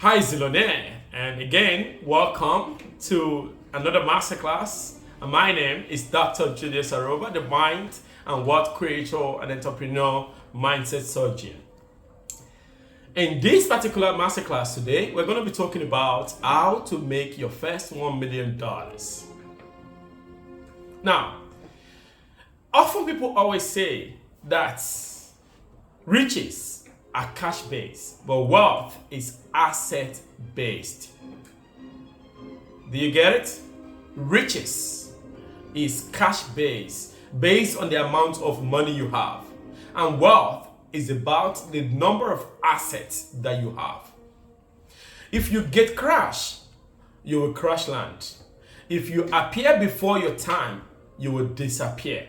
Hi, Zilone, and again, welcome to another masterclass. And my name is Dr. Julius Aroba, the mind and wealth creator and entrepreneur mindset surgeon. In this particular masterclass today, we're going to be talking about how to make your first $1 million. Now, often people always say that riches are cash-based, but wealth is asset-based. Do you get it? Riches is cash-based, based on the amount of money you have. And wealth is about the number of assets that you have. If you get crash, you will crash land. If you appear before your time, you will disappear.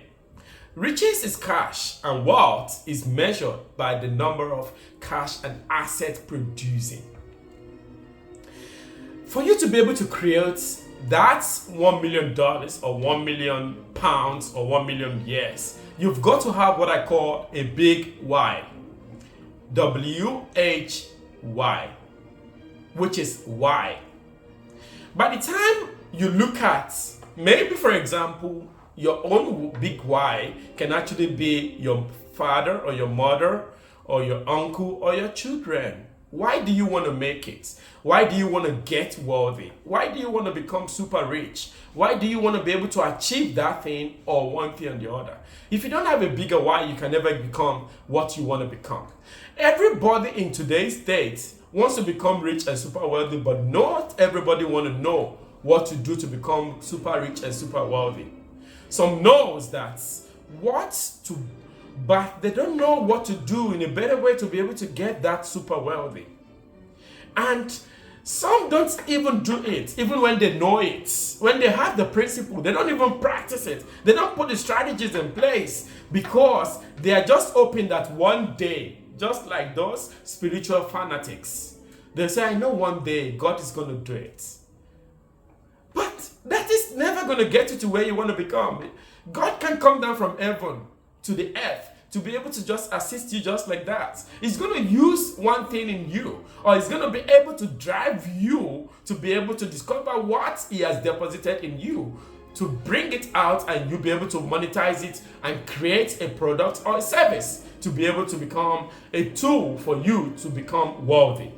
Riches is cash, and wealth is measured by the number of cash and asset producing. For you to be able to create that $1 million or 1 million pounds or 1 million years, you've got to have what I call a big Y. WHY, which is why. By the time you look at, maybe for example, your own big why can actually be your father or your mother or your uncle or your children. Why do you want to make it? Why do you want to get wealthy? Why do you want to become super rich? Why do you want to be able to achieve that thing or one thing or the other? If you don't have a bigger why, you can never become what you want to become. Everybody in today's date wants to become rich and super wealthy, but not everybody want to know what to do to become super rich and super wealthy. Some knows that but they don't know what to do in a better way to be able to get that super wealthy. And some don't even do it, even when they know it. When they have the principle, they don't even practice it. They don't put the strategies in place because they are just hoping that one day, just like those spiritual fanatics, they say, I know one day God is going to do it. But that is never going to get you to where you want to become. God can come down from heaven to the earth to be able to just assist you just like that. He's going to use one thing in you, or he's going to be able to drive you to be able to discover what he has deposited in you, to bring it out and you'll be able to monetize it and create a product or a service to be able to become a tool for you to become wealthy.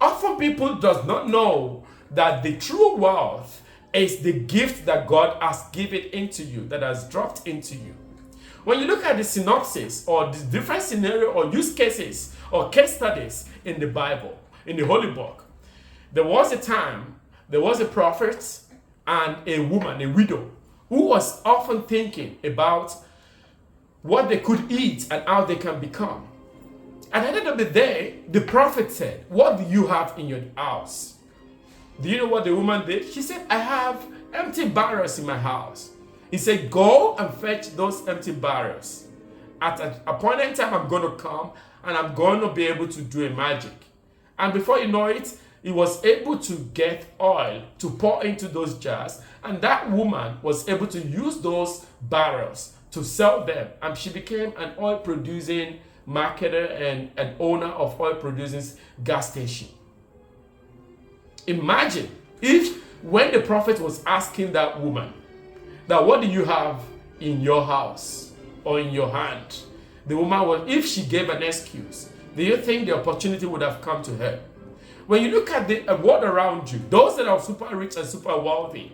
Often people does not know that the true wealth is the gift that God has given into you, that has dropped into you. When you look at the synopsis or the different scenario or use cases or case studies in the Bible, in the Holy Book, there was a time, there was a prophet and a woman, a widow, who was often thinking about what they could eat and how they can become. At the end of the day, the prophet said, what do you have in your house? Do you know what the woman did? She said, I have empty barrels in my house. He said, go and fetch those empty barrels. At an appointed time, I'm going to come and I'm going to be able to do a magic. And before you know it, he was able to get oil to pour into those jars. And that woman was able to use those barrels to sell them. And she became an oil producing marketer and an owner of oil producing gas station. Imagine if when the prophet was asking that woman, that what do you have in your house or in your hand? The woman was, if she gave an excuse, do you think the opportunity would have come to her? When you look at the world around you, those that are super rich and super wealthy,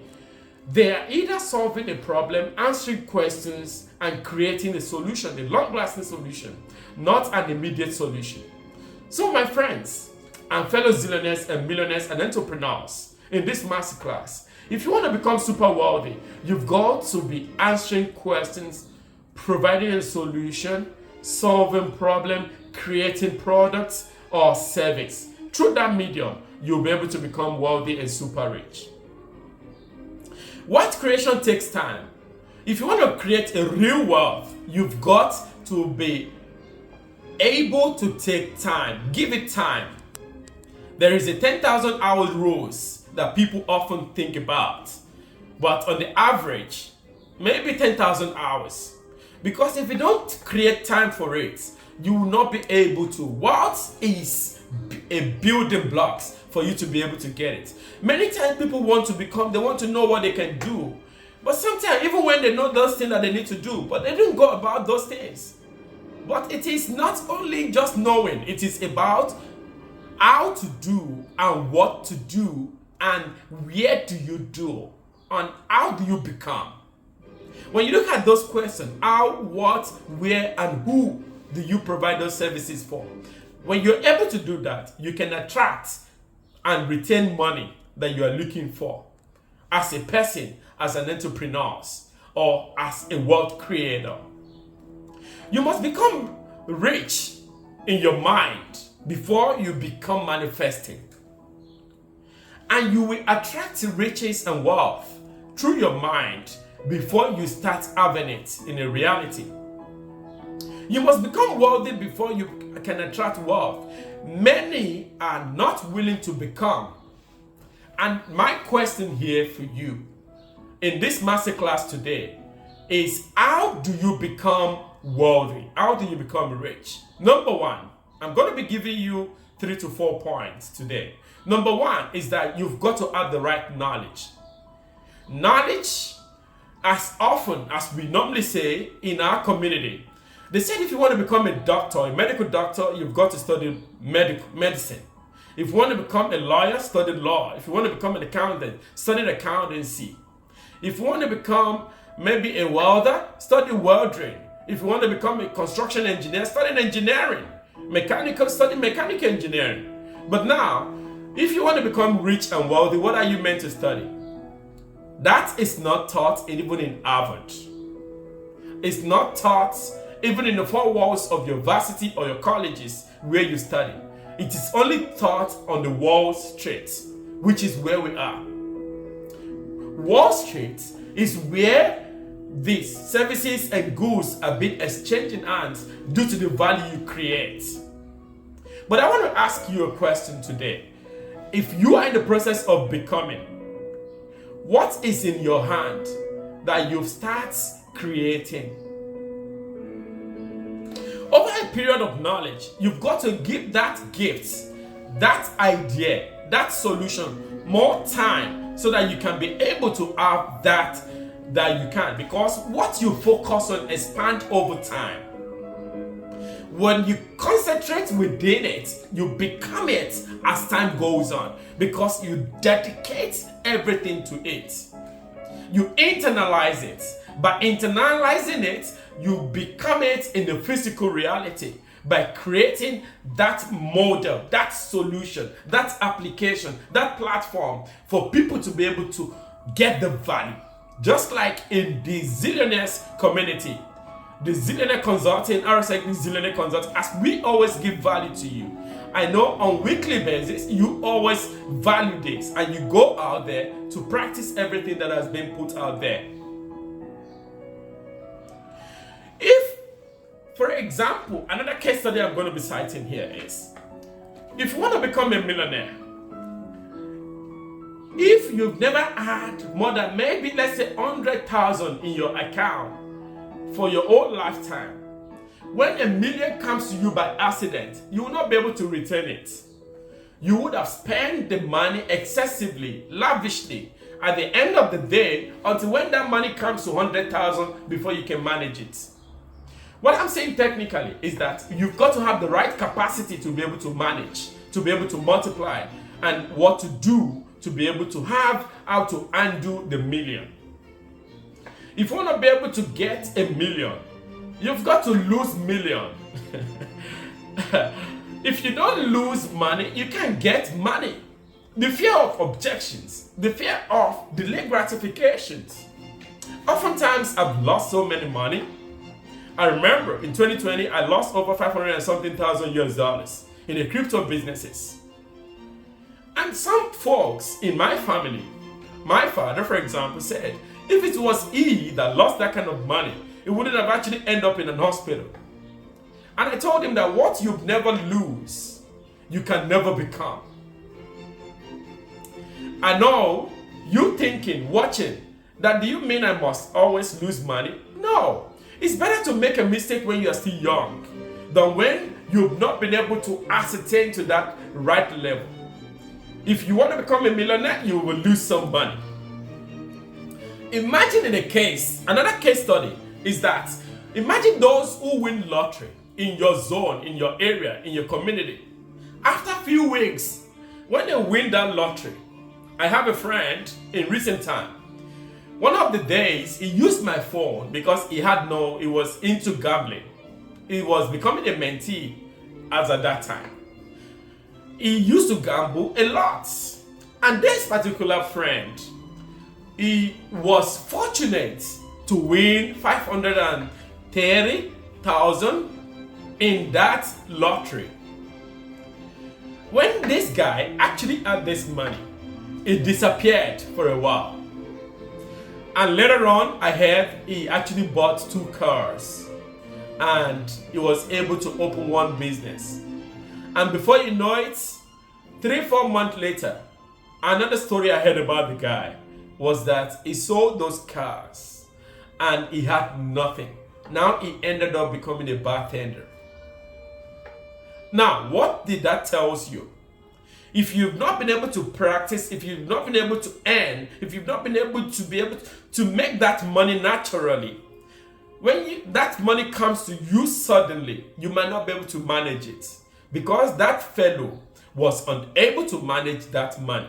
they are either solving a problem, answering questions, and creating a solution, a long-lasting solution, not an immediate solution. So my friends, and fellow zillionaires and millionaires and entrepreneurs in this masterclass, if you want to become super wealthy, you've got to be answering questions, providing a solution, solving problem, creating products or service. Through that medium, you'll be able to become wealthy and super rich. Wealth creation takes time. If you want to create a real wealth, you've got to be able to take time. Give it time. There is a 10,000 hours rules that people often think about, but on the average, maybe 10,000 hours. Because if you don't create time for it, you will not be able to. Wealth is a building blocks for you to be able to get it. Many times people want to become, they want to know what they can do. But sometimes, even when they know those things that they need to do, but they don't go about those things. But it is not only just knowing, it is about how to do and what to do and where do you do and how do you become. When you look at those questions, how, what, where, and who do you provide those services for? When you're able to do that, you can attract and retain money that you are looking for as a person, as an entrepreneur, or as a wealth creator. You must become rich in your mind before you become manifesting. And you will attract riches and wealth through your mind before you start having it in a reality. You must become wealthy before you can attract wealth. Many are not willing to become. And my question here for you in this masterclass today is, how do you become wealthy? How do you become rich? Number one, I'm going to be giving you 3 to 4 points today. Number one is that you've got to have the right knowledge. Knowledge, as often as we normally say in our community, they said if you want to become a doctor, a medical doctor, you've got to study medicine. If you want to become a lawyer, study law. If you want to become an accountant, study accountancy. If you want to become maybe a welder, study welding. If you want to become a construction engineer, study engineering. Mechanical, study mechanical engineering. But now, if you want to become rich and wealthy, what are you meant to study? That is not taught even in Harvard. It's not taught even in the 4 walls of your varsity or your colleges where you study. It is only taught on the Wall Street, which is where we are. Wall Street is where these services and goods are being exchanged in hands due to the value you create. But I want to ask you a question today. If you are in the process of becoming, what is in your hand that you've started creating? Over a period of knowledge, you've got to give that gift, that idea, that solution more time so that you can be able to have that you can. Because what you focus on expands over time. When you concentrate within it, you become it as time goes on because you dedicate everything to it. You internalize it. By internalizing it, you become it in the physical reality by creating that model, that solution, that application, that platform for people to be able to get the value. Just like in the Zillionaires community, the Zillionaire Consulting, RSX Zillionaire Consulting, as we always give value to you. I know on weekly basis, you always value this and you go out there to practice everything that has been put out there. If, for example, another case study I'm going to be citing here is, if you want to become a millionaire, if you've never had more than maybe, let's say, 100,000 in your account for your whole lifetime, when $1 million comes to you by accident, you will not be able to return it. You would have spent the money excessively, lavishly, at the end of the day, until when that money comes to 100,000 before you can manage it. What I'm saying technically is that you've got to have the right capacity to be able to manage, to be able to multiply, and what to do to be able to have how to undo the million. If you want to be able to get $1 million, you've got to lose million. If you don't lose money, you can't get money. The fear of objections, the fear of delayed gratifications. Oftentimes, I've lost so many money. I remember in 2020, I lost over 500 and something thousand US dollars in the crypto businesses. And some folks in my family, my father, for example, said, if it was he that lost that kind of money, it wouldn't have actually ended up in an hospital. And I told him that what you never lose, you can never become. I know you thinking, watching, that do you mean I must always lose money? No. It's better to make a mistake when you are still young than when you've not been able to ascertain to that right level. If you want to become a millionaire, you will lose some money. Imagine another case study is that, imagine those who win lottery in your zone, in your area, in your community. After a few weeks, when they win that lottery, I have a friend in recent time. One of the days, he used my phone because he was into gambling. He was becoming a mentee as at that time. He used to gamble a lot. And this particular friend, he was fortunate to win 530,000 in that lottery. When this guy actually had this money, it disappeared for a while. And later on, I heard he actually bought 2 cars and he was able to open one business. And before you know it, 3-4 months later, another story I heard about the guy was that he sold those cars and he had nothing. Now he ended up becoming a bartender. Now, what did that tell you? If you've not been able to practice, if you've not been able to earn, if you've not been able to make that money naturally, when that money comes to you suddenly, you might not be able to manage it because that fellow was unable to manage that money.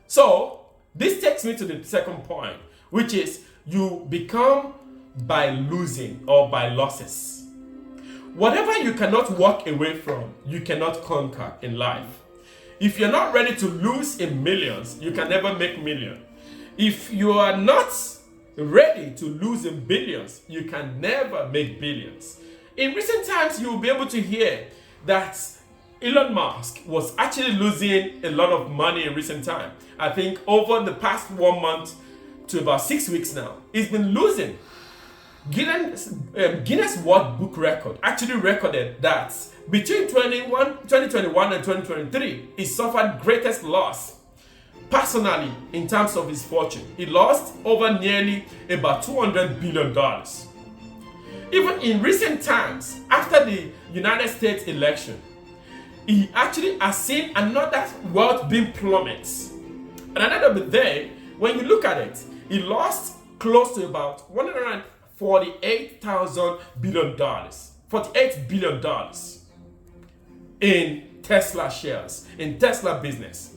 So, this takes me to the second point, which is you become by losing or by losses. Whatever you cannot walk away from, you cannot conquer in life. If you're not ready to lose in millions, you can never make millions. If you are not ready to lose in billions, you can never make billions. In recent times, you will be able to hear that Elon Musk was actually losing a lot of money in recent time. I think over the past 1 month to about 6 weeks now, he's been losing. Guinness World Book Record actually recorded that between 2021 and 2023, he suffered greatest loss personally in terms of his fortune. He lost over nearly about $200 billion. Even in recent times, after the United States election, he actually has seen another wealth being plummet. And at the end of the day, when you look at it, he lost close to about $148,000 billion, $48 billion in Tesla shares, in Tesla business.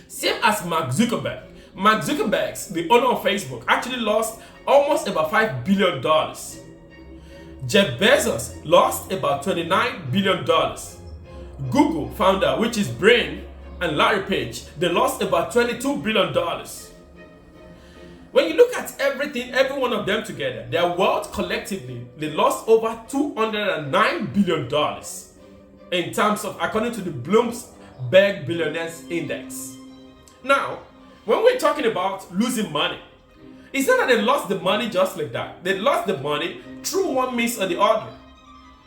Same as Mark Zuckerberg. Mark Zuckerberg, the owner of Facebook, actually lost almost about $5 billion. Jeff Bezos lost about $29 billion. Google founder, which is Brain, and Larry Page, they lost about $22 billion. When you look at everything, every one of them together, their wealth collectively, they lost over $209 billion in terms of, according to the Bloomberg Billionaires Index. Now, when we're talking about losing money, it's not that they lost the money just like that. They lost the money through one means or the other.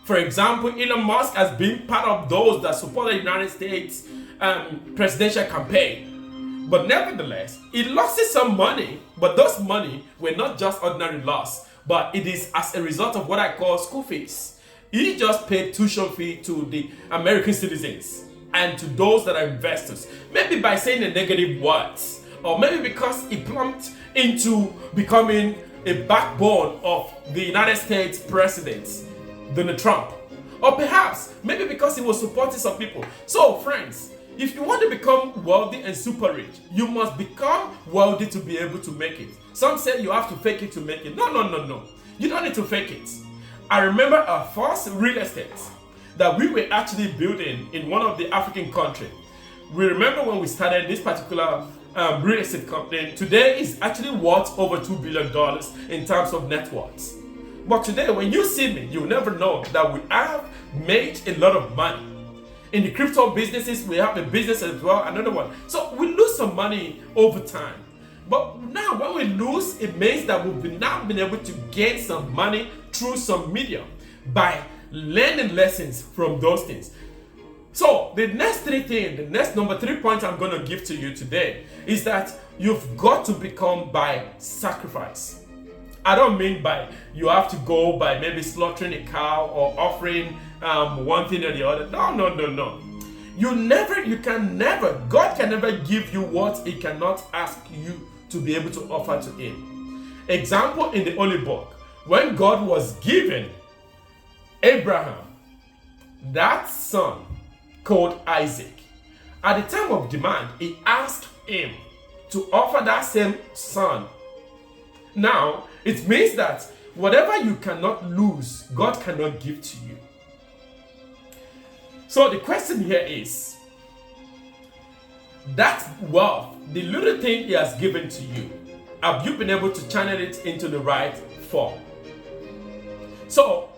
For example, Elon Musk has been part of those that support the United States presidential campaign. But nevertheless, he lost some money, but those money were not just ordinary loss, but it is as a result of what I call school fees. He just paid tuition fee to the American citizens and to those that are investors. Maybe by saying a negative words, or maybe because he plumped into becoming a backbone of the United States president, Donald Trump. Or perhaps, maybe because he was supporting some people. So friends, if you want to become wealthy and super rich, you must become wealthy to be able to make it. Some say you have to fake it to make it. No. You don't need to fake it. I remember our first real estate that we were actually building in one of the African countries. We remember when we started this particular real estate company. Today is actually worth over $2 billion in terms of net worth. But today, when you see me, you'll never know that we have made a lot of money. In the crypto businesses, we have a business as well, another one. So we lose some money over time. But now when we lose, it means that we've now been able to gain some money through some medium by learning lessons from those things. So the next number 3 points I'm going to give to you today is that you've got to become by sacrifice. I don't mean by you have to go by maybe slaughtering a cow or offering one thing or the other. No. God can never give you what he cannot ask you to be able to offer to him. Example in the Holy Book, when God was giving Abraham that son called Isaac, at the time of demand, he asked him to offer that same son. Now, it means that whatever you cannot lose, God cannot give to you. So the question here is, that wealth, the little thing he has given to you, have you been able to channel it into the right form? So,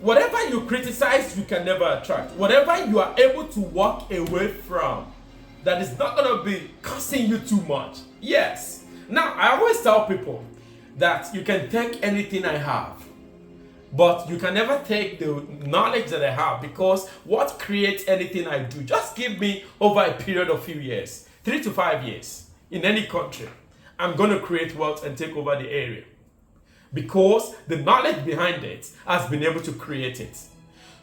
whatever you criticize, you can never attract. Whatever you are able to walk away from, that is not going to be costing you too much. Yes. Now, I always tell people that you can take anything I have, but you can never take the knowledge that I have, because what creates anything I do? Just give me over a period of few years, 3 to 5 years, in any country, I'm going to create wealth and take over the area, because the knowledge behind it has been able to create it.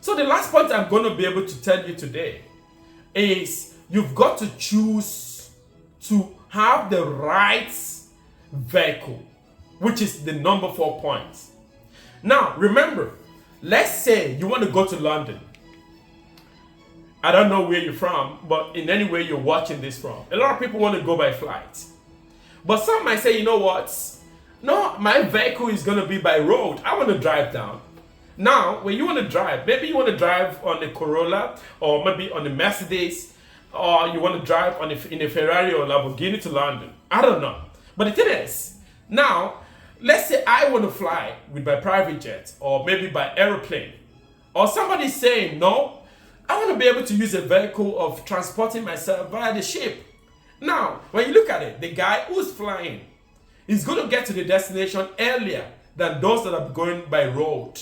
So the last point I'm going to be able to tell you today is you've got to choose to have the right vehicle, which is the number 4 point. Now, remember, let's say you want to go to London. I don't know where you're from, but in any way you're watching this from, a lot of people want to go by flight. But some might say, you know what? No, my vehicle is going to be by road. I want to drive down. Now, when you want to drive, maybe you want to drive on a Corolla, or maybe on a Mercedes, or you want to drive in a Ferrari or Lamborghini to London. I don't know. But the thing is, now, let's say I want to fly with my private jet, or maybe by aeroplane. Or somebody's saying, no, I want to be able to use a vehicle of transporting myself via the ship. Now, when you look at it, the guy who's flying is going to get to the destination earlier than those that are going by road,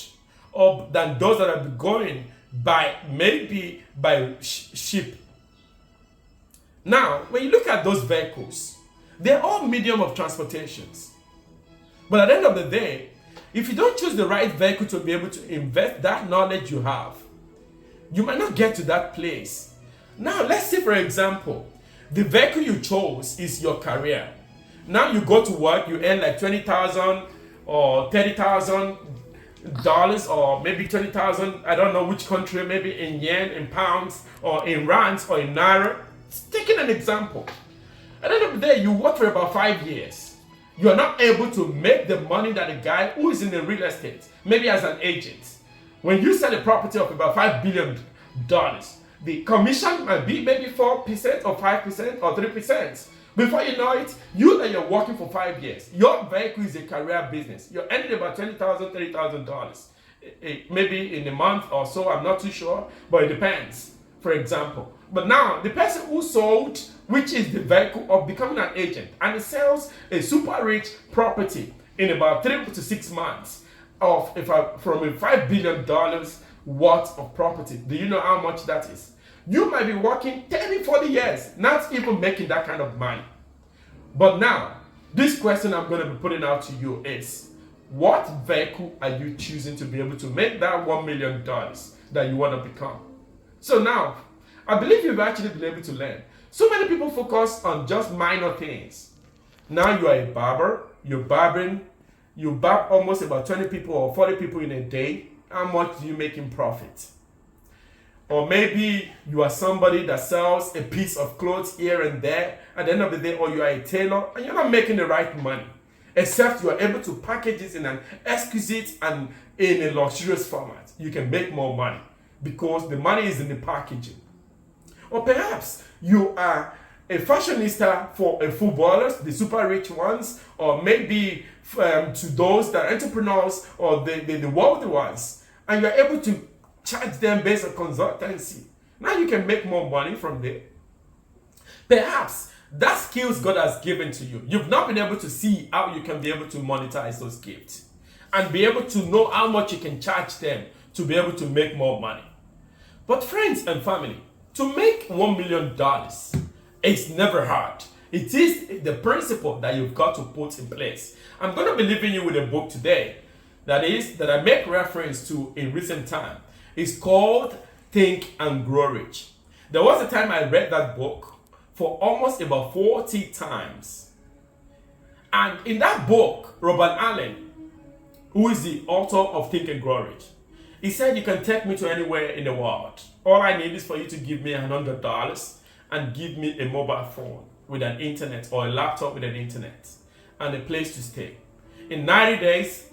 or than those that are going by maybe by ship. Now, when you look at those vehicles, they're all medium of transportations. But at the end of the day, if you don't choose the right vehicle to be able to invest that knowledge you have, you might not get to that place. Now, let's say, for example, the vehicle you chose is your career. Now you go to work, you earn like $20,000 or $30,000, or maybe 20,000. I don't know which country, maybe in yen, in pounds, or in rands, or in naira. Taking an example. At the end of the day, you work for about 5 years. You are not able to make the money that a guy who is in the real estate, maybe as an agent. When you sell a property of about $5 billion, the commission might be maybe 4% or 5% or 3%. Before you know it, you that you're working for 5 years, your vehicle is a career business. You're earning about $20,000, $30,000. Maybe in a month or so, I'm not too sure, but it depends, for example. But now, the person who sold, which is the vehicle of becoming an agent, and it sells a super rich property in about 3 to 6 months from a $5 billion worth of property. Do you know how much that is? You might be working 30, 40 years, not even making that kind of money. But now, this question I'm going to be putting out to you is, what vehicle are you choosing to be able to make that $1 million that you want to become? So now, I believe you've actually been able to learn. So many people focus on just minor things. Now you are a barber, you're barbering, you barb almost about 20 people or 40 people in a day. How much do you make in profit? Or maybe you are somebody that sells a piece of clothes here and there at the end of the day, or you are a tailor and you're not making the right money, except you are able to package it in an exquisite and in a luxurious format. You can make more money because the money is in the packaging. Or perhaps you are a fashionista for footballers, the super rich ones, or maybe to those that are entrepreneurs or the wealthy ones, and you're able to charge them based on consultancy. Now you can make more money from there. Perhaps that skills God has given to you, you've not been able to see how you can be able to monetize those gifts and be able to know how much you can charge them to be able to make more money. But friends and family, to make $1 million, it's never hard. It is the principle that you've got to put in place. I'm going to be leaving you with a book today that I make reference to in recent time. It's called Think and Grow Rich. There was a time I read that book for almost about 40 times. And in that book, Robert Allen, who is the author of Think and Grow Rich, he said, you can take me to anywhere in the world. All I need is for you to give me $100 and give me a mobile phone with an internet or a laptop with an internet and a place to stay. In 90 days,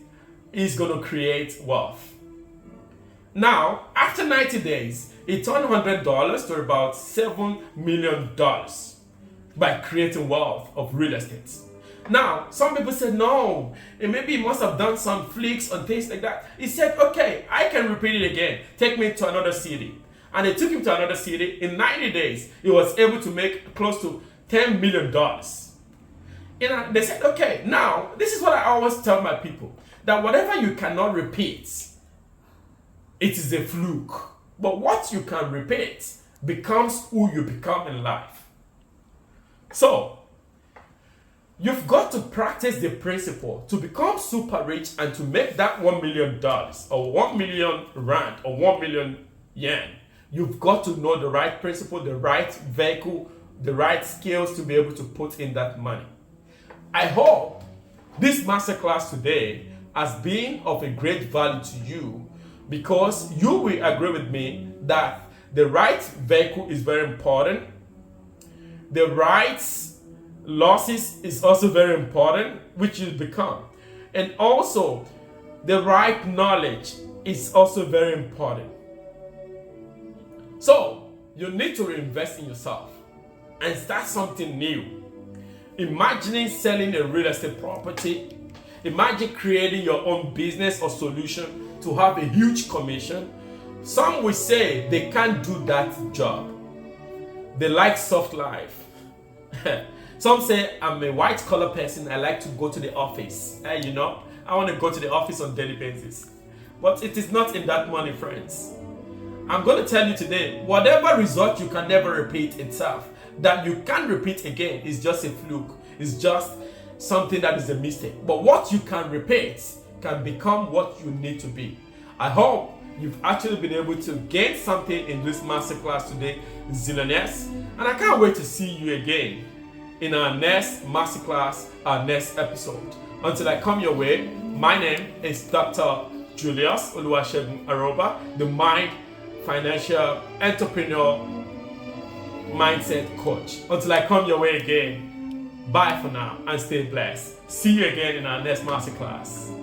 he's going to create wealth. Now, after 90 days, he turned $100 to about $7 million by creating wealth of real estate. Now, some people said, no, and maybe he must have done some flicks and things like that. He said, okay, I can repeat it again. Take me to another city. And they took him to another city. In 90 days, he was able to make close to $10 million. And they said, okay, now, this is what I always tell my people, that whatever you cannot repeat, it is a fluke. But what you can repeat becomes who you become in life. So, you've got to practice the principle to become super rich and to make that $1 million or 1 million rand or 1 million yen. You've got to know the right principle, the right vehicle, the right skills to be able to put in that money. I hope this masterclass today has been of a great value to you, because you will agree with me that the right vehicle is very important. The right losses is also very important, which you become. And also, the right knowledge is also very important. So, you need to reinvest in yourself and start something new. Imagining selling a real estate property. Imagine creating your own business or solution to have a huge commission. Some will say they can't do that job. They like soft life. Some say, I'm a white collar person, I like to go to the office. I want to go to the office on daily basis. But it is not in that money, friends. I'm going to tell you today, whatever result you can never repeat itself, that you can't repeat again, is just a fluke. It's just something that is a mistake. But what you can repeat can become what you need to be. I hope you've actually been able to gain something in this masterclass today, zillionaires. And I can't wait to see you again in our next masterclass, our next episode. Until I come your way, my name is Dr. Julius Oluwasegun Aroba, the Mind Financial Entrepreneur Mindset Coach. Until I come your way again, bye for now and stay blessed. See you again in our next masterclass.